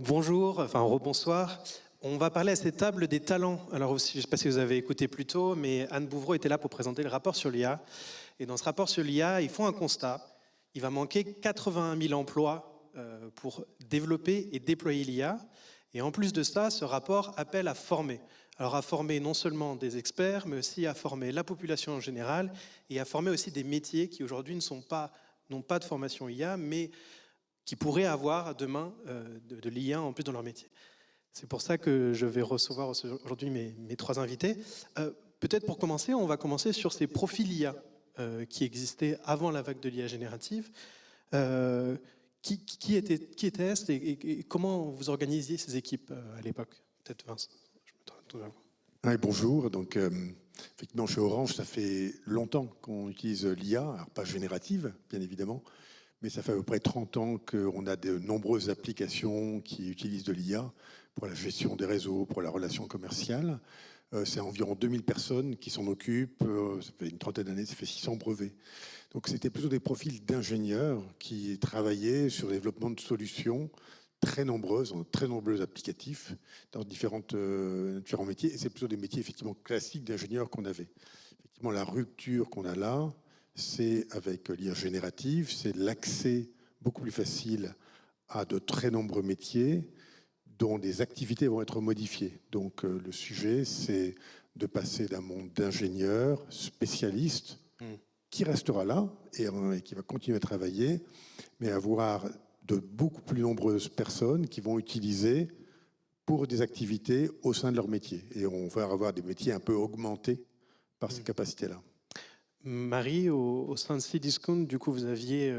Bonjour, enfin rebonsoir. On va parler à cette table des talents. Alors aussi, je ne sais pas si vous avez écouté plus tôt, mais Anne Bouvreau était là pour présenter le rapport sur l'IA. Et dans ce rapport sur l'IA, ils font un constat. Il va manquer 81 000 emplois pour développer et déployer l'IA. Et en plus de ça, ce rapport appelle à former. Alors à former non seulement des experts, mais aussi à former la population en général et à former aussi des métiers qui aujourd'hui n'ont pas de formation IA, mais qui pourraient avoir demain de l'IA en plus dans leur métier. C'est pour ça que je vais recevoir aujourd'hui mes trois invités. Peut-être pour commencer, on va commencer sur ces profils IA qui existaient avant la vague de l'IA générative. Qui était-ce et comment vous organisiez ces équipes à l'époque? Peut-être Vincent, je me tourne vers vous. Oui, bonjour. Donc, effectivement, chez Orange, ça fait longtemps qu'on utilise l'IA, alors pas générative, bien évidemment, mais ça fait à peu près 30 ans qu'on a de nombreuses applications qui utilisent de l'IA pour la gestion des réseaux, pour la relation commerciale. C'est environ 2000 personnes qui s'en occupent. Ça fait une trentaine d'années, ça fait 600 brevets. Donc, c'était plutôt des profils d'ingénieurs qui travaillaient sur le développement de solutions très nombreuses, très nombreux applicatifs dans différents métiers. Et c'est plutôt des métiers effectivement classiques d'ingénieurs qu'on avait. Effectivement, la rupture qu'on a là, c'est avec l'IA générative, c'est l'accès beaucoup plus facile à de très nombreux métiers dont des activités vont être modifiées. Donc le sujet, c'est de passer d'un monde d'ingénieurs spécialistes qui restera là et qui va continuer à travailler, mais avoir de beaucoup plus nombreuses personnes qui vont utiliser pour des activités au sein de leur métier. Et on va avoir des métiers un peu augmentés par ces capacités-là. Marie, au sein de Cdiscount, du coup, vous aviez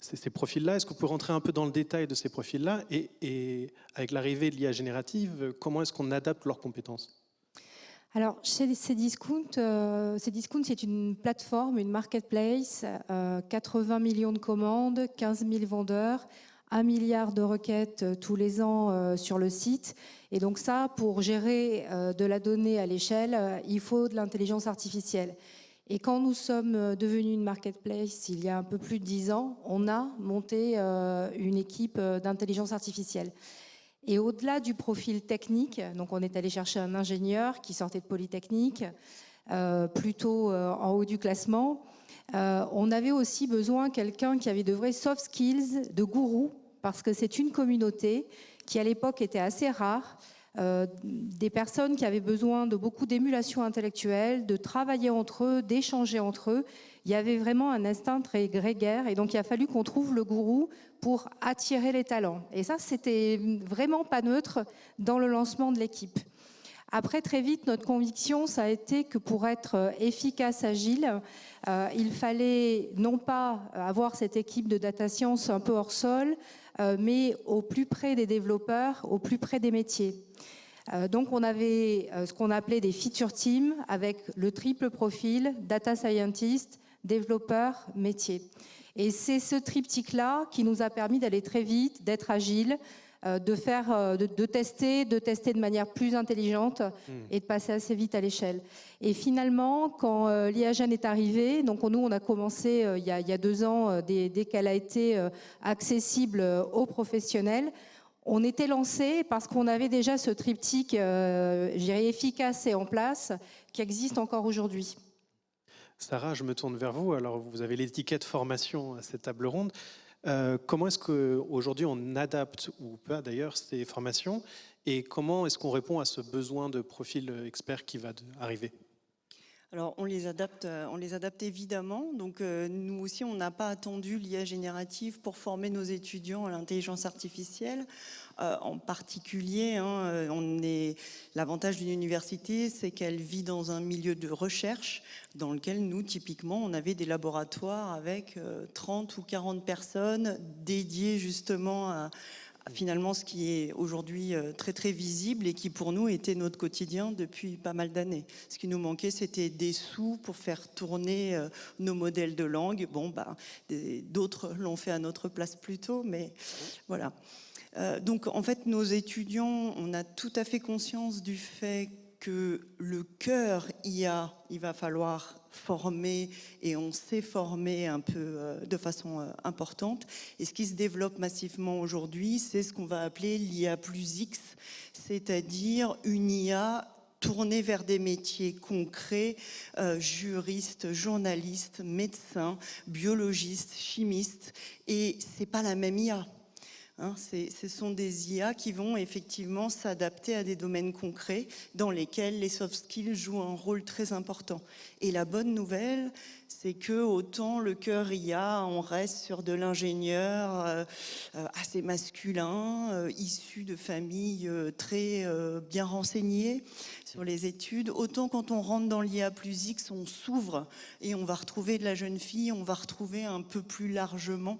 ces profils-là. Est-ce que vous pouvez rentrer un peu dans le détail de ces profils-là et avec l'arrivée de l'IA générative, comment est-ce qu'on adapte leurs compétences? Alors, chez Cdiscount, c'est une plateforme, une marketplace, 80 millions de commandes, 15 000 vendeurs, 1 milliard de requêtes tous les ans sur le site. Et donc ça, pour gérer de la donnée à l'échelle, il faut de l'intelligence artificielle. Et quand nous sommes devenus une marketplace il y a un peu plus de 10 ans, on a monté une équipe d'intelligence artificielle. Et au-delà du profil technique, donc on est allé chercher un ingénieur qui sortait de Polytechnique, plutôt en haut du classement. On avait aussi besoin de quelqu'un qui avait de vrais soft skills, de gourou, parce que c'est une communauté qui à l'époque était assez rare, des personnes qui avaient besoin de beaucoup d'émulation intellectuelle, de travailler entre eux, d'échanger entre eux. Il y avait vraiment un instinct très grégaire et donc il a fallu qu'on trouve le gourou pour attirer les talents. Et ça, c'était vraiment pas neutre dans le lancement de l'équipe. Après, très vite, notre conviction, ça a été que pour être efficace, agile, il fallait non pas avoir cette équipe de data science un peu hors sol, mais au plus près des développeurs, au plus près des métiers. Donc on avait ce qu'on appelait des feature teams avec le triple profil, data scientist, développeur, métier. Et c'est ce triptyque-là qui nous a permis d'aller très vite, d'être agile, de tester de manière plus intelligente et de passer assez vite à l'échelle. Et finalement, quand l'IAGEN est arrivé, donc nous on a commencé il y a 2 ans, dès qu'elle a été accessible aux professionnels, on était lancé parce qu'on avait déjà ce triptyque, je dirais, efficace et en place, qui existe encore aujourd'hui. Sarah, je me tourne vers vous. Alors, vous avez l'étiquette formation à cette table ronde. Comment est-ce qu'aujourd'hui on adapte, ou pas d'ailleurs, ces formations, et comment est-ce qu'on répond à ce besoin de profil expert qui va arriver? Alors, on les adapte évidemment. Donc, nous aussi, on n'a pas attendu l'IA générative pour former nos étudiants à l'intelligence artificielle. En particulier, l'avantage d'une université, c'est qu'elle vit dans un milieu de recherche dans lequel nous, typiquement, on avait des laboratoires avec 30 ou 40 personnes dédiées justement à finalement ce qui est aujourd'hui très très visible et qui pour nous était notre quotidien depuis pas mal d'années. Ce qui nous manquait, c'était des sous pour faire tourner nos modèles de langue. Bon, d'autres l'ont fait à notre place plus tôt, mais voilà. Donc en fait, nos étudiants, on a tout à fait conscience du fait que le cœur IA, il va falloir formé et on s'est formé un peu de façon importante. Et ce qui se développe massivement aujourd'hui, c'est ce qu'on va appeler l'IA plus X, c'est-à-dire une IA tournée vers des métiers concrets, juristes, journalistes, médecins, biologistes, chimistes, et c'est pas la même IA. Ce sont des IA qui vont effectivement s'adapter à des domaines concrets dans lesquels les soft skills jouent un rôle très important. Et la bonne nouvelle, c'est que autant le cœur IA, on reste sur de l'ingénieur assez masculin, issu de familles très bien renseignées sur les études, autant quand on rentre dans l'IA plus X, on s'ouvre et on va retrouver de la jeune fille, on va retrouver un peu plus largement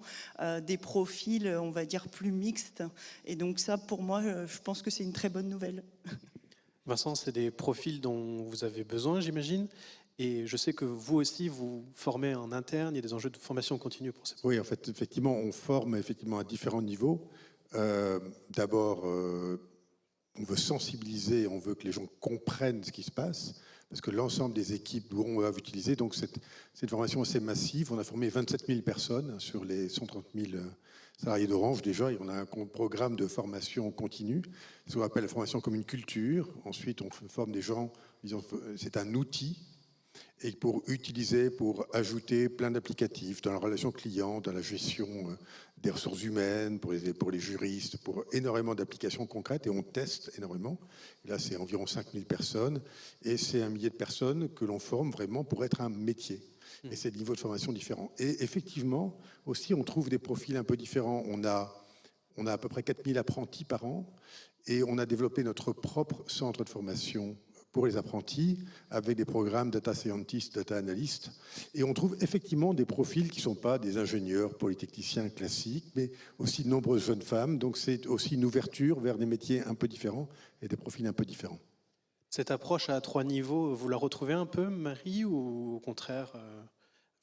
des profils, on va dire, plus mixtes. Et donc ça, pour moi, je pense que c'est une très bonne nouvelle. Vincent, c'est des profils dont vous avez besoin, j'imagine. Et je sais que vous aussi, vous formez en interne, il y a des enjeux de formation continue pour ces. Oui, en fait, effectivement, on forme effectivement à différents niveaux. D'abord, on veut sensibiliser, on veut que les gens comprennent ce qui se passe, parce que l'ensemble des équipes où on va utiliser, donc cette formation assez massive, on a formé 27 000 personnes sur les 130 000 salariés d'Orange déjà, et on a un programme de formation continue, ce qu'on appelle la formation comme une culture. Ensuite, on forme des gens, disons, c'est un outil, et pour utiliser, pour ajouter plein d'applicatifs dans la relation client, dans la gestion des ressources humaines, pour les juristes, pour énormément d'applications concrètes, et on teste énormément. Et là, c'est environ 5000 personnes, et c'est 1 millier de personnes que l'on forme vraiment pour être un métier. Et c'est des niveaux de formation différents. Et effectivement, aussi, on trouve des profils un peu différents. On a à peu près 4000 apprentis par an, et on a développé notre propre centre de formation pour les apprentis, avec des programmes data scientist, data analyst. Et on trouve effectivement des profils qui ne sont pas des ingénieurs, polytechniciens classiques, mais aussi de nombreuses jeunes femmes. Donc c'est aussi une ouverture vers des métiers un peu différents et des profils un peu différents. Cette approche à 3 niveaux, vous la retrouvez un peu, Marie, ou au contraire,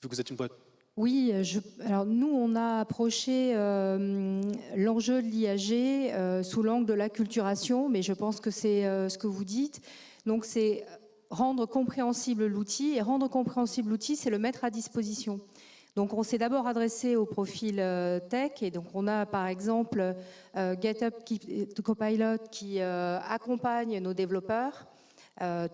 vu que vous êtes une boîte? Oui, alors nous, on a approché l'enjeu de l'IAG sous l'angle de l'acculturation, mais je pense que c'est ce que vous dites. Donc c'est rendre compréhensible l'outil, et rendre compréhensible l'outil, c'est le mettre à disposition. Donc on s'est d'abord adressé au profil tech, et donc on a par exemple GitHub Copilot qui accompagne nos développeurs,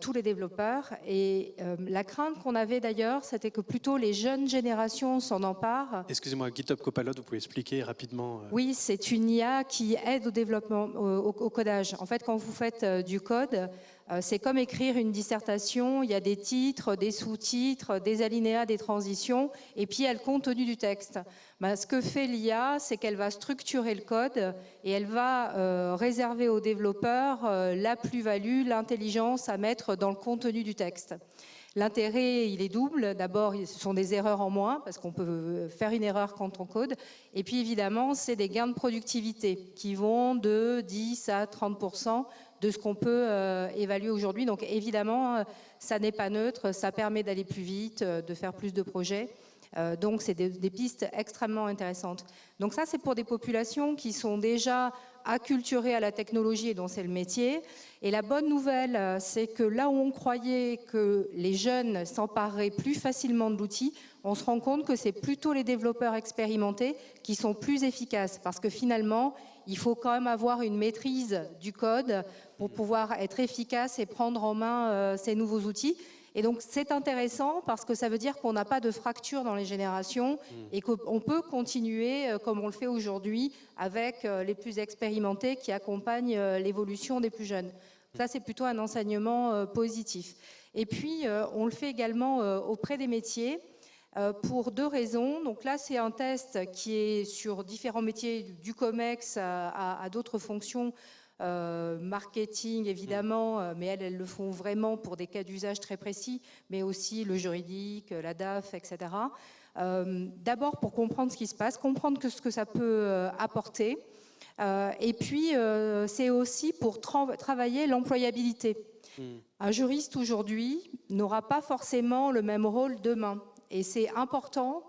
tous les développeurs, et la crainte qu'on avait d'ailleurs, c'était que plutôt les jeunes générations s'en emparent. Excusez-moi, GitHub Copilot, vous pouvez expliquer rapidement? Oui, c'est une IA qui aide au développement, au codage. En fait, quand vous faites du code, c'est comme écrire une dissertation, il y a des titres, des sous-titres, des alinéas, des transitions, et puis il y a le contenu du texte. Ce que fait l'IA, c'est qu'elle va structurer le code et elle va réserver aux développeurs la plus-value, l'intelligence à mettre dans le contenu du texte. L'intérêt, il est double. D'abord, ce sont des erreurs en moins, parce qu'on peut faire une erreur quand on code. Et puis, évidemment, c'est des gains de productivité qui vont de 10 à 30% de ce qu'on peut évaluer aujourd'hui. Donc, évidemment, ça n'est pas neutre. Ça permet d'aller plus vite, de faire plus de projets. Donc, c'est des pistes extrêmement intéressantes. Donc, ça, c'est pour des populations qui sont déjà acculturées à la technologie et dont c'est le métier. Et la bonne nouvelle, c'est que là où on croyait que les jeunes s'empareraient plus facilement de l'outil, on se rend compte que c'est plutôt les développeurs expérimentés qui sont plus efficaces. Parce que finalement, il faut quand même avoir une maîtrise du code pour pouvoir être efficace et prendre en main ces nouveaux outils. Et donc, c'est intéressant parce que ça veut dire qu'on n'a pas de fracture dans les générations et qu'on peut continuer comme on le fait aujourd'hui avec les plus expérimentés qui accompagnent l'évolution des plus jeunes. Ça, c'est plutôt un enseignement positif. Et puis, on le fait également auprès des métiers pour 2 raisons. Donc là, c'est un test qui est sur différents métiers, du COMEX à d'autres fonctions, marketing évidemment, mais elles le font vraiment pour des cas d'usage très précis, mais aussi le juridique, la DAF, etc. D'abord pour comprendre ce qui se passe, comprendre ce que ça peut apporter, et puis c'est aussi pour travailler l'employabilité. Un juriste aujourd'hui n'aura pas forcément le même rôle demain, et c'est important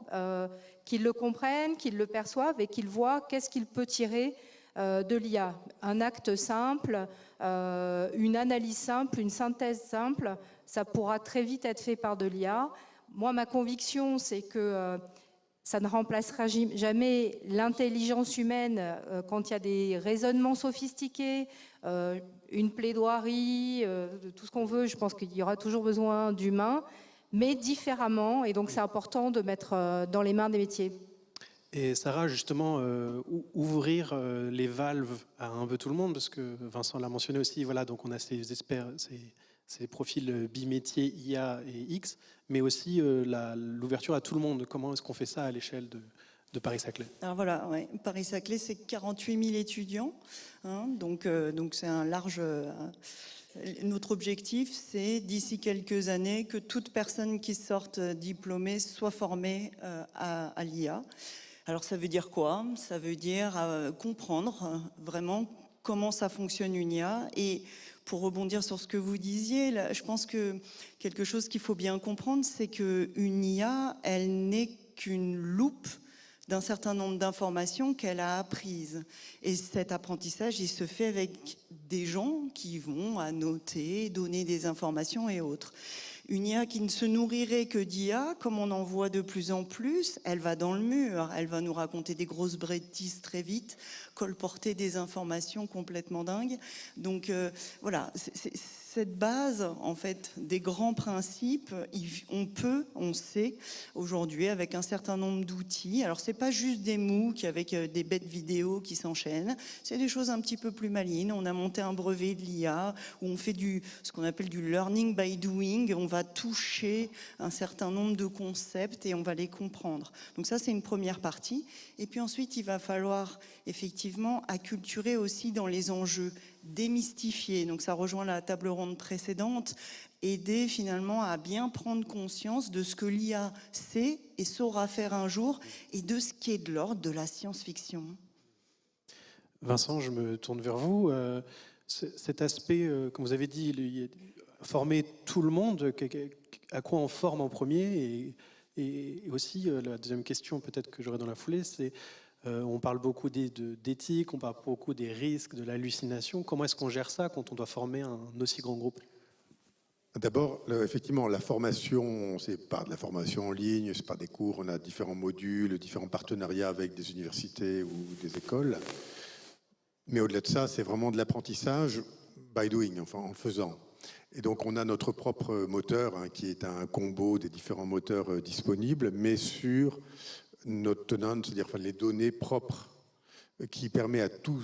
qu'il le comprenne, qu'il le perçoive et qu'il voit qu'est-ce qu'il peut tirer de l'IA. Un acte simple, une analyse simple, une synthèse simple, ça pourra très vite être fait par de l'IA. moi, ma conviction, c'est que ça ne remplacera jamais l'intelligence humaine quand il y a des raisonnements sophistiqués, une plaidoirie, tout ce qu'on veut. Je pense qu'il y aura toujours besoin d'humains, mais différemment. Et donc, c'est important de mettre dans les mains des métiers. Et Sarah, justement, ouvrir les valves à un peu tout le monde, parce que Vincent l'a mentionné aussi, voilà, donc on a ces experts, ces profils bimétiers IA et X, mais aussi l'ouverture à tout le monde. Comment est-ce qu'on fait ça à l'échelle de Paris-Saclay? Alors voilà, ouais. Paris-Saclay, c'est 48 000 étudiants, hein, donc c'est un large... notre objectif, c'est d'ici quelques années que toute personne qui sorte diplômée soit formée à l'IA. Alors ça veut dire quoi? Ça veut dire comprendre vraiment comment ça fonctionne une IA. Et pour rebondir sur ce que vous disiez, là, je pense que quelque chose qu'il faut bien comprendre, c'est qu'une IA, elle n'est qu'une loupe d'un certain nombre d'informations qu'elle a apprises. Et cet apprentissage, il se fait avec des gens qui vont annoter, donner des informations et autres. Une IA qui ne se nourrirait que d'IA, comme on en voit de plus en plus, elle va dans le mur, elle va nous raconter des grosses bêtises très vite, colporter des informations complètement dingues. Donc voilà, cette base, en fait, des grands principes, on sait aujourd'hui avec un certain nombre d'outils. Alors c'est pas juste des MOOC avec des bêtes vidéo qui s'enchaînent, c'est des choses un petit peu plus malines. On a monté un brevet de l'IA où on fait ce qu'on appelle du learning by doing. On va toucher un certain nombre de concepts et on va les comprendre. Donc ça, c'est une première partie. Et puis ensuite, il va falloir effectivement acculturer aussi dans les enjeux, démystifier. Donc ça rejoint la table ronde précédente, aider finalement à bien prendre conscience de ce que l'IA sait et saura faire un jour et de ce qui est de l'ordre de la science-fiction. Vincent, je me tourne vers vous. Cet aspect, comme vous avez dit, former tout le monde, à quoi on forme en premier et aussi, la deuxième question peut-être que j'aurai dans la foulée, c'est on parle beaucoup d'éthique, on parle beaucoup des risques, de l'hallucination. Comment est-ce qu'on gère ça quand on doit former un aussi grand groupe? D'abord, effectivement, la formation, c'est pas de la formation en ligne, c'est pas des cours, on a différents modules, différents partenariats avec des universités ou des écoles. Mais au-delà de ça, c'est vraiment de l'apprentissage by doing, enfin en le faisant. Et donc on a notre propre moteur, hein, qui est un combo des différents moteurs disponibles, mais sur notre tenant, c'est-à-dire enfin, les données propres, qui permet à tout...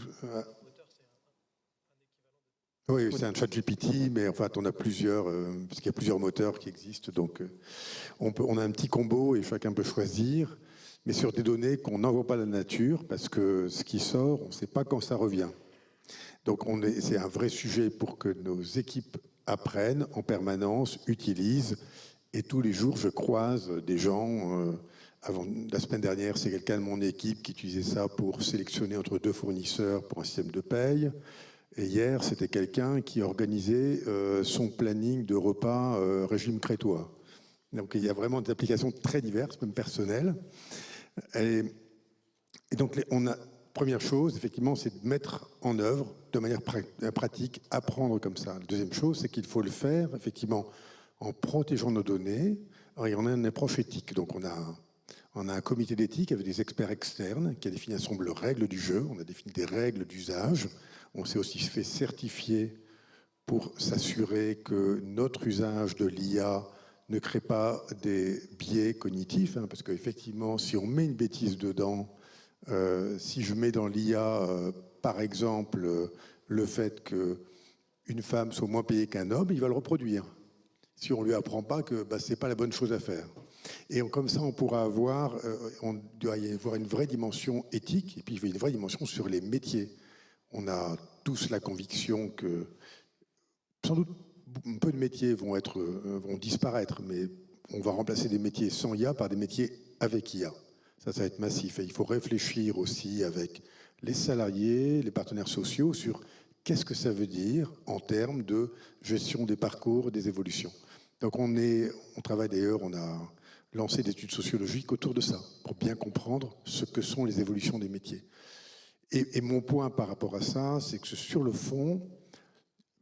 Oui, c'est un chat GPT, mais en fait, on a plusieurs, parce qu'il y a plusieurs moteurs qui existent, donc on a un petit combo et chacun peut choisir, mais sur des données qu'on n'envoie pas à la nature, parce que ce qui sort, on ne sait pas quand ça revient. Donc c'est un vrai sujet pour que nos équipes apprennent en permanence, utilisent, et tous les jours, je croise des gens... la semaine dernière, c'est quelqu'un de mon équipe qui utilisait ça pour sélectionner entre deux fournisseurs pour un système de paye. Et hier, c'était quelqu'un qui organisait son planning de repas régime crétois. Donc il y a vraiment des applications très diverses, même personnelles. Et donc première chose, effectivement, c'est de mettre en œuvre de manière pratique, apprendre comme ça. La deuxième chose, c'est qu'il faut le faire, effectivement, en protégeant nos données. Alors, il y en a une approche éthique. Donc on a un comité d'éthique avec des experts externes qui a défini un certain nombre de règles du jeu. On a défini des règles d'usage. On s'est aussi fait certifier pour s'assurer que notre usage de l'IA ne crée pas des biais cognitifs. Hein, parce qu'effectivement, si on met une bêtise dedans, si je mets dans l'IA, par exemple, le fait qu'une femme soit moins payée qu'un homme, il va le reproduire. Si on ne lui apprend pas que ce n'est pas la bonne chose à faire. Et comme ça, on pourra avoir, on doit y avoir une vraie dimension éthique, et puis il y a une vraie dimension sur les métiers. On a tous la conviction que, sans doute, un peu de métiers vont disparaître, mais on va remplacer des métiers sans IA par des métiers avec IA. Ça va être massif. Et il faut réfléchir aussi avec les salariés, les partenaires sociaux, sur qu'est-ce que ça veut dire en termes de gestion des parcours, des évolutions. Donc on travaille d'ailleurs, on a lancé des études sociologiques autour de ça, pour bien comprendre ce que sont les évolutions des métiers. Et mon point par rapport à ça, c'est que sur le fond,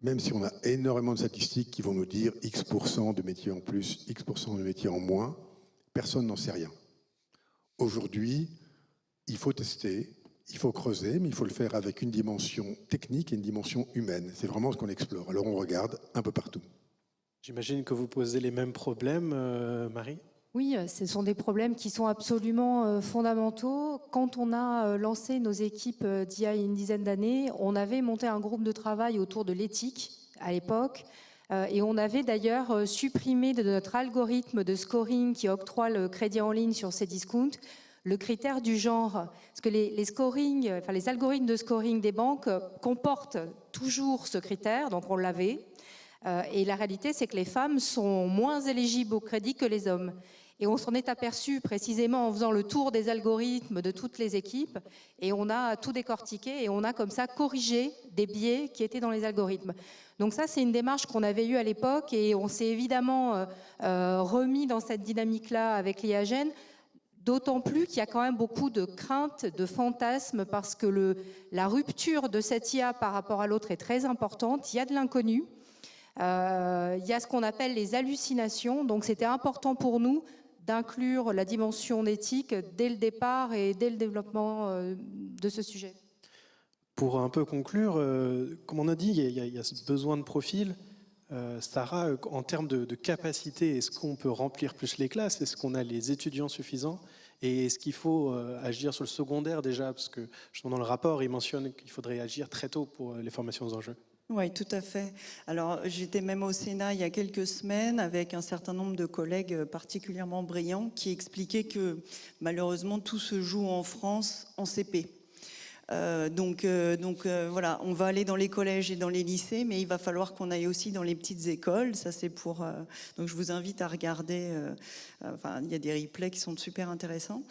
même si on a énormément de statistiques qui vont nous dire X% de métiers en plus, X% de métiers en moins, personne n'en sait rien. Aujourd'hui, il faut tester, il faut creuser, mais il faut le faire avec une dimension technique et une dimension humaine. C'est vraiment ce qu'on explore. Alors on regarde un peu partout. J'imagine que vous posez les mêmes problèmes, Marie? Oui, ce sont des problèmes qui sont absolument fondamentaux. Quand on a lancé nos équipes d'il y a une dizaine d'années, on avait monté un groupe de travail autour de l'éthique à l'époque. Et on avait d'ailleurs supprimé de notre algorithme de scoring qui octroie le crédit en ligne sur Cdiscount le critère du genre. Parce que les algorithmes de scoring des banques comportent toujours ce critère, donc on l'avait. Et la réalité, c'est que les femmes sont moins éligibles au crédit que les hommes. Et on s'en est aperçu précisément en faisant le tour des algorithmes de toutes les équipes. Et on a tout décortiqué et on a comme ça corrigé des biais qui étaient dans les algorithmes. Donc ça, c'est une démarche qu'on avait eue à l'époque et on s'est évidemment remis dans cette dynamique-là avec l'IAGEN, d'autant plus qu'il y a quand même beaucoup de craintes, de fantasmes, parce que la rupture de cette IA par rapport à l'autre est très importante. Il y a de l'inconnu. Il y a ce qu'on appelle les hallucinations. Donc c'était important pour nous d'inclure la dimension éthique dès le départ et dès le développement de ce sujet. Pour un peu conclure, comme on a dit, il y a ce besoin de profil. Sarah, en termes de capacité, est-ce qu'on peut remplir plus les classes? Est-ce qu'on a les étudiants suffisants? Et est-ce qu'il faut agir sur le secondaire déjà? Parce que justement dans le rapport, il mentionne qu'il faudrait agir très tôt pour les formations aux enjeux. Oui, tout à fait. Alors, j'étais même au Sénat il y a quelques semaines avec un certain nombre de collègues particulièrement brillants qui expliquaient que malheureusement tout se joue en France en CP. Voilà, on va aller dans les collèges et dans les lycées, mais il va falloir qu'on aille aussi dans les petites écoles. Ça, c'est pour. Donc, je vous invite à regarder. Il y a des replays qui sont super intéressants.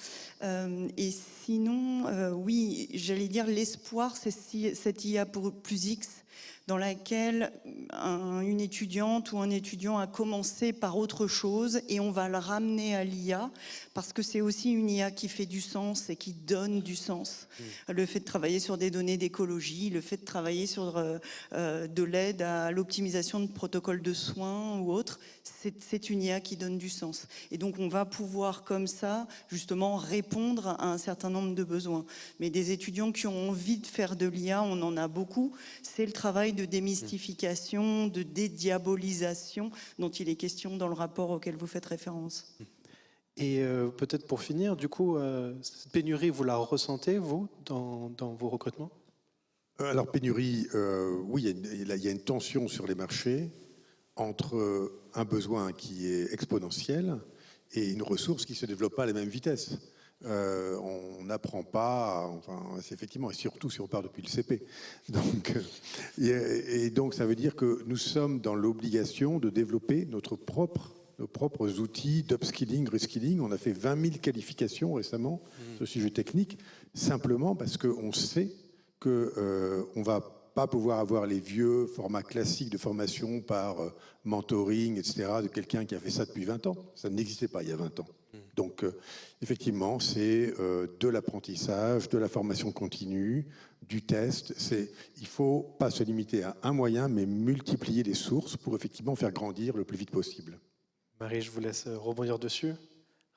Et sinon, oui, j'allais dire l'espoir, c'est cette IA pour plus X, dans laquelle une étudiante ou un étudiant a commencé par autre chose et on va le ramener à l'IA parce que c'est aussi une IA qui fait du sens et qui donne du sens. Le fait de travailler sur des données d'écologie, le fait de travailler sur de l'aide à l'optimisation de protocoles de soins ou autres, c'est une IA qui donne du sens. Et donc on va pouvoir comme ça justement répondre à un certain nombre de besoins. Mais des étudiants qui ont envie de faire de l'IA, on en a beaucoup. C'est le travail de démystification, de dédiabolisation dont il est question dans le rapport auquel vous faites référence. Et peut-être pour finir, du coup, cette pénurie, vous la ressentez, vous, dans vos recrutements? Alors pénurie, oui, il y a une tension sur les marchés entre un besoin qui est exponentiel et une ressource qui ne se développe pas à la même vitesse. On n'apprend pas, enfin, c'est effectivement, et surtout si on part depuis le CP. Donc, et donc ça veut dire que nous sommes dans l'obligation de développer nos propres outils d'upskilling, reskilling. On a fait 20 000 qualifications récemment sur ce sujet technique, simplement parce qu'on sait qu'on ne va pas pouvoir avoir les vieux formats classiques de formation par mentoring, etc., de quelqu'un qui a fait ça depuis 20 ans. Ça n'existait pas il y a 20 ans. Donc, effectivement, c'est de l'apprentissage, de la formation continue, du test. Il ne faut pas se limiter à un moyen, mais multiplier les sources pour effectivement faire grandir le plus vite possible. Marie, je vous laisse rebondir dessus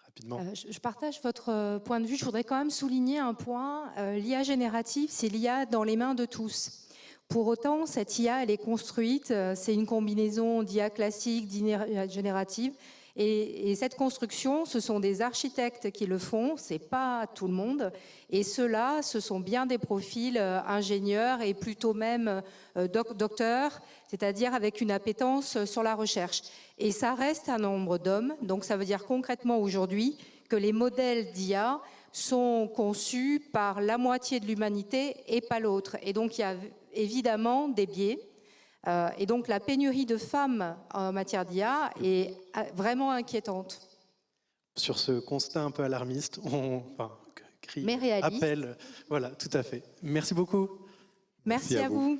rapidement. Je partage votre point de vue. Je voudrais quand même souligner un point. L'IA générative, c'est l'IA dans les mains de tous. Pour autant, cette IA, elle est construite. C'est une combinaison d'IA classique, d'IA générative. Et cette construction, ce sont des architectes qui le font, c'est pas tout le monde. Et ceux-là, ce sont bien des profils ingénieurs et plutôt même docteurs, c'est-à-dire avec une appétence sur la recherche. Et ça reste un nombre d'hommes, donc ça veut dire concrètement aujourd'hui que les modèles d'IA sont conçus par la moitié de l'humanité et pas l'autre. Et donc il y a évidemment des biais. Et donc la pénurie de femmes en matière d'IA est vraiment inquiétante. Sur ce constat un peu alarmiste, on crie, mais réaliste. appelle. Voilà, tout à fait. Merci beaucoup. Merci à vous.